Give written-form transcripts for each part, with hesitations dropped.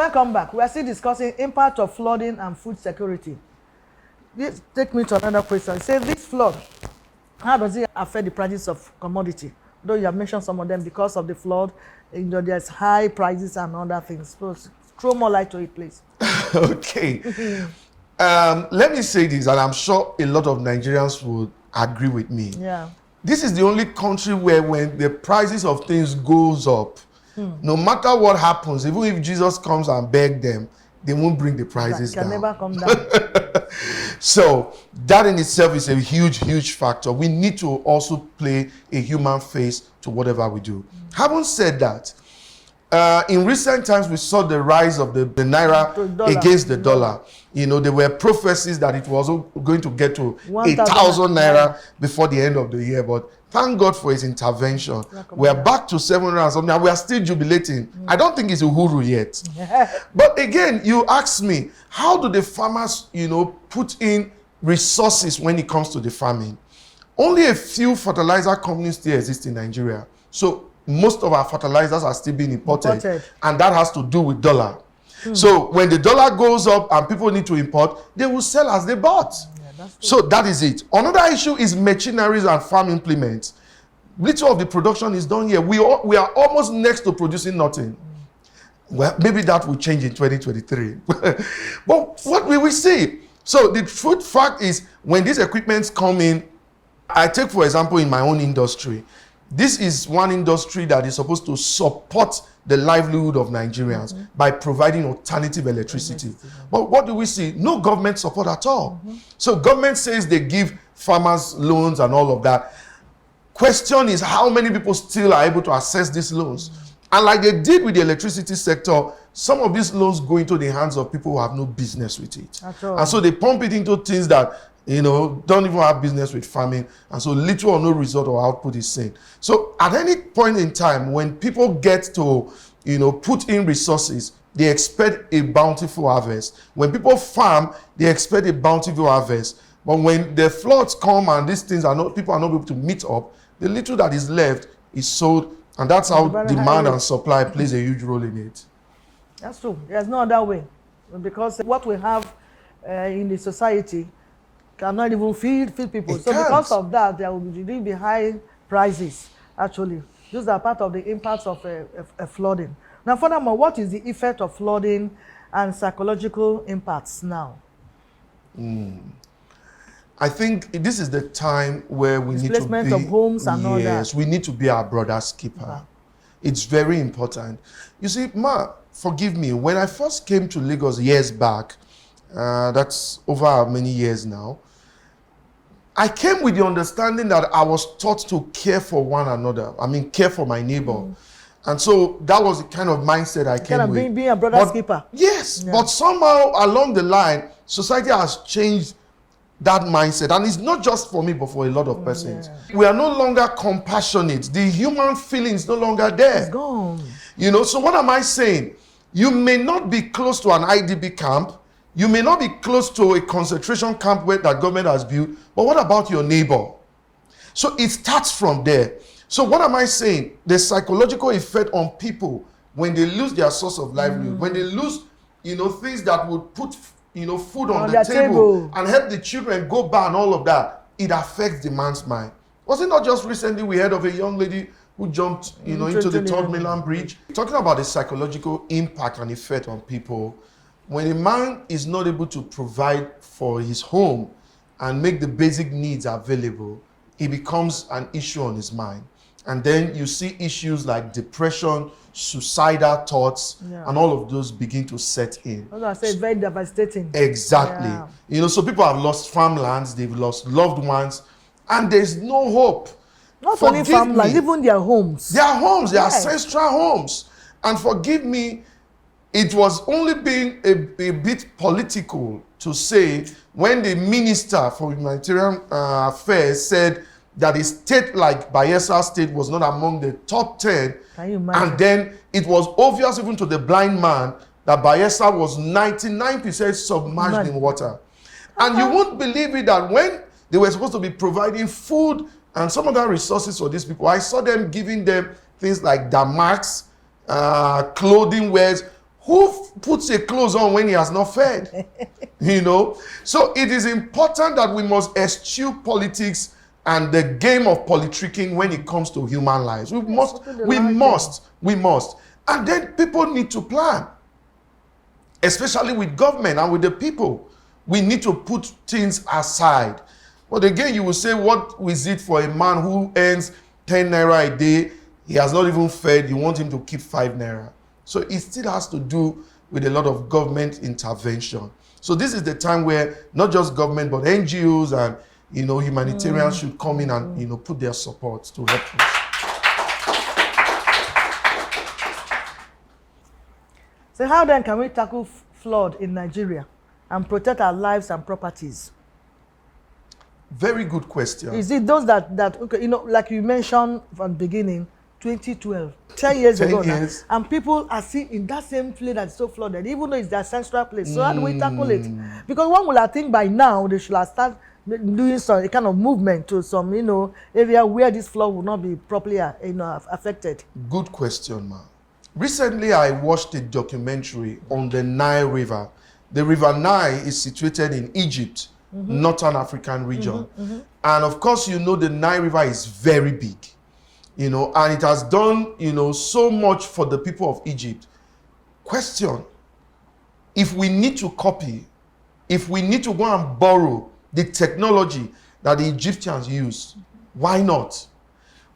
Welcome back. We are still discussing impact of flooding and food security. This take me to another question. Say this flood, how does it affect the prices of commodity? Though you have mentioned some of them because of the flood, there's high prices and other things. So throw more light to it, please. Okay. Let me say this, and I'm sure a lot of Nigerians would agree with me. Yeah. This is the only country where when the prices of things goes up, no matter what happens, even if Jesus comes and beg them, they won't bring the prices down. Can never come down. So that in itself is a huge factor. We need to also play a human face to whatever we do. Having said that, in recent times we saw the rise of the naira against the dollar. You know, there were prophecies that it was going to get to 1,000 naira before the end of the year, but thank God for his intervention. We are back to 700 and something, and we are still jubilating. I don't think it's uhuru yet. But again, you ask me, how do the farmers, put in resources when it comes to the farming? Only a few fertilizer companies still exist in Nigeria. So most of our fertilizers are still being imported. And that has to do with dollar. So when the dollar goes up and people need to import, they will sell as they bought. So that is it. Another issue is machineries and farm implements. Little of the production is done here. We are almost next to producing nothing. Well, maybe that will change in 2023. But what will we see? So the truth fact is, when these equipments come in, I take, for example, in my own industry, this is one industry that is supposed to support the livelihood of Nigerians by providing alternative electricity. But what do we see? No government support at all. So government says they give farmers loans and all of that. Question is, how many people still are able to access these loans? And like they did with the electricity sector, some of these loans go into the hands of people who have no business with it. And so they pump it into things that don't even have business with farming, and so little or no result or output is seen. So at any point in time, when people get to, put in resources, they expect a bountiful harvest. When people farm, they expect a bountiful harvest. But when the floods come and these things people are not able to meet up, the little that is left is sold, and that's how demand and supply plays a huge role in it. That's true. There's no other way, because what we have in the society cannot even feed people. Because of that, there will be high prices, actually. These are part of the impacts of flooding. Now, furthermore, what is the effect of flooding and psychological impacts now? I think this is the time where we need to be... Displacement of homes and all that. Yes, we need to be our brother's keeper. It's very important. You see, forgive me, when I first came to Lagos years back, that's over many years now, I came with the understanding that I was taught to care for one another. I mean, care for my neighbor. And so that was the kind of mindset I came with. Being a brother's keeper. Yes, but somehow along the line, society has changed that mindset. And it's not just for me, but for a lot of persons. We are no longer compassionate. The human feeling is no longer there. It's gone. So what am I saying? You may not be close to an IDB camp. You may not be close to a concentration camp that government has built, but what about your neighbor? So it starts from there. So what am I saying? The psychological effect on people when they lose their source of livelihood, when they lose, things that would put, food on the table and help the children go by and all of that, it affects the man's mind. Was it not just recently we heard of a young lady who jumped, into the Third Mainland Bridge? Talking about the psychological impact and effect on people. When a man is not able to provide for his home and make the basic needs available, it becomes an issue on his mind. And then you see issues like depression, suicidal thoughts, and all of those begin to set in. I say it's very devastating. Exactly. So people have lost farmlands, they've lost loved ones, and there's no hope. Not only farmlands, even their homes. Their homes, their ancestral homes. And forgive me, it was only being a bit political to say when the Minister for Humanitarian Affairs said that a state like Bayelsa State was not among the top 10. Can you imagine? And then it was obvious even to the blind man that Bayelsa was 99% submerged in water. And you won't believe it that when they were supposed to be providing food and some other resources for these people, I saw them giving them things like damaks, clothing wares, Who puts a clothes on when he has not fed? You know? So it is important that we must eschew politics and the game of politicking when it comes to human lives. We must. And then people need to plan, especially with government and with the people. We need to put things aside. But again, you will say, what is it for a man who earns 10 naira a day? He has not even fed. You want him to keep 5 naira. So it still has to do with a lot of government intervention. So this is the time where not just government, but NGOs and humanitarians should come in and put their support to help us. So how then can we tackle flood in Nigeria and protect our lives and properties? Very good question. Is it those that okay, like you mentioned from the beginning, 2012, 10 years ago now, and people are still in that same place that's so flooded, even though it's their central place. So how do we tackle it? Because one will, I think by now they should have started doing some kind of movement to some area where this flood will not be properly affected. Good question, ma. Recently I watched a documentary on the Nile River. The River Nile is situated in Egypt, Northern African region. And of course, the Nile River is very big. And it has done, so much for the people of Egypt. Question, if we need to copy, if we need to go and borrow the technology that the Egyptians use, why not?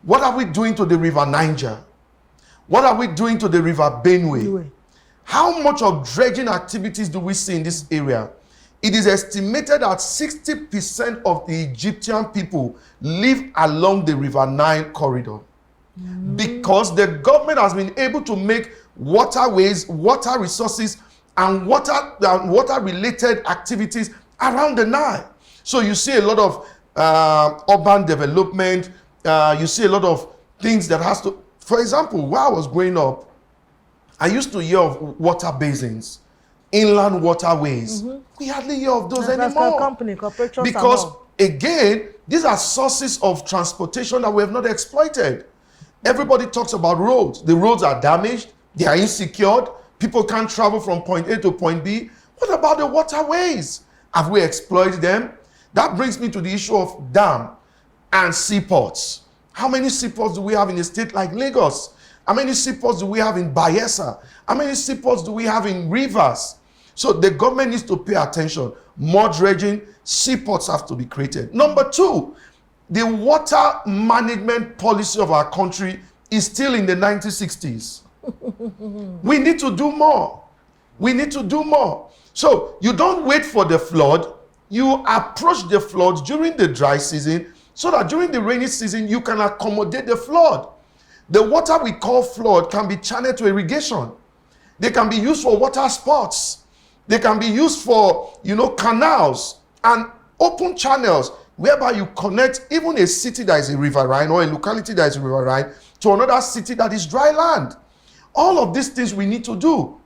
What are we doing to the River Niger? What are we doing to the River Benue? How much of dredging activities do we see in this area? It is estimated that 60% of the Egyptian people live along the River Nile corridor. Because the government has been able to make waterways, water resources, and water-related activities around the Nile. So you see a lot of urban development. You see a lot of things that has to... For example, while I was growing up, I used to hear of water basins, inland waterways. We hardly hear of those anymore. Because, again, these are sources of transportation that we have not exploited. Everybody talks about roads. The roads are damaged. They are insecure. People can't travel from point A to point B. What about the waterways? Have we exploited them? That brings me to the issue of dam and seaports. How many seaports do we have in a state like Lagos? How many seaports do we have in Bayelsa? How many seaports do we have in rivers? So the government needs to pay attention. More dredging, seaports have to be created. Number 2, the water management policy of our country is still in the 1960s. We need to do more. We need to do more. So you don't wait for the flood. You approach the flood during the dry season so that during the rainy season you can accommodate the flood. The water we call flood can be channeled to irrigation. They can be used for water sports. They can be used for, canals and open channels whereby you connect even a city that is a riverine or a locality that is a riverine to another city that is dry land. All of these things we need to do.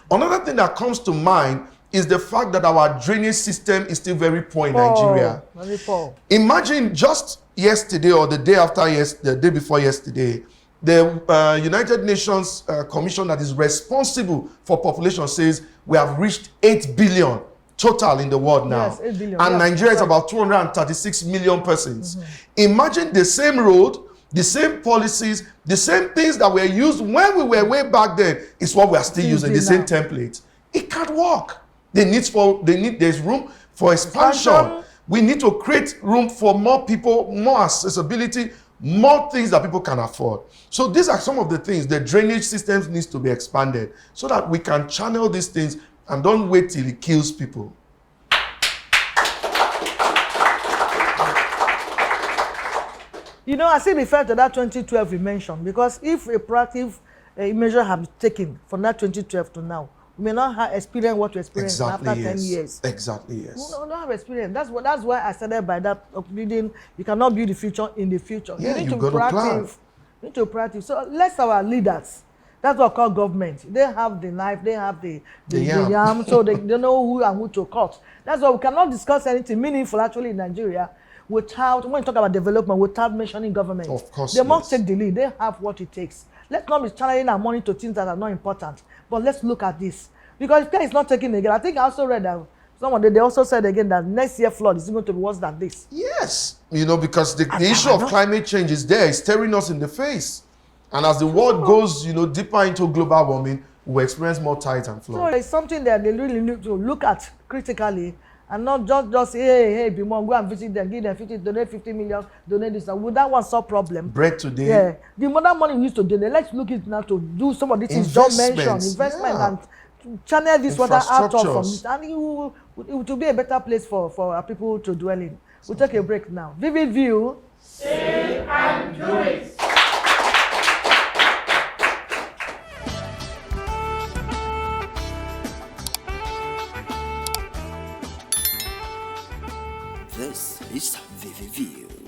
Another thing that comes to mind is the fact that our drainage system is still very poor in Nigeria. Very poor. Imagine just yesterday or the day before yesterday, the United Nations Commission that is responsible for population says we have reached 8 billion total in the world now. Yes, 8 billion. And Nigeria is about 236 million persons. Imagine the same road, the same policies, the same things that were used when we were way back then is what we are still using, the same template. It can't work. There's room for expansion. We need to create room for more people, more accessibility, more things that people can afford. So these are some of the things. The drainage systems needs to be expanded so that we can channel these things and don't wait till it kills people. I still refer to that 2012 you mentioned, because if a proactive measure have been taken from that 2012 to now, we may not have experienced what we experienced after 10 years. Exactly, yes. We don't have experience. That's why I started by that reading. You cannot build the future in the future. Yeah, you need you to got to plan. You need to practice. So let our leaders, that's what I call government. They have the knife, they have the yam, so they know who and who to cut. That's why we cannot discuss anything meaningful actually in Nigeria without, when you talk about development, without mentioning government. Of course, they must take the lead. They have what it takes. Let's not be channeling our money to things that are not important. But let's look at this. Because if care is not taken again, I think I also read that they also said again that next year flood is going to be worse than this. Yes, because the issue of climate change is there. It's staring us in the face. And as the world goes, deeper into global warming, we'll experience more tides and floods. So it's something that they really need to look at critically and not just hey, Bimon, go and visit them, give them 50, donate 50 million, donate this. Would that one solve problem? Bread today. Yeah. The more money we used to donate, let's look at now to do some of these things John mentioned, investment and channel this water out of from it. And it will be a better place for our people to dwell in. We'll take a break now. Vivid View. Say and do it. This is Vivid View.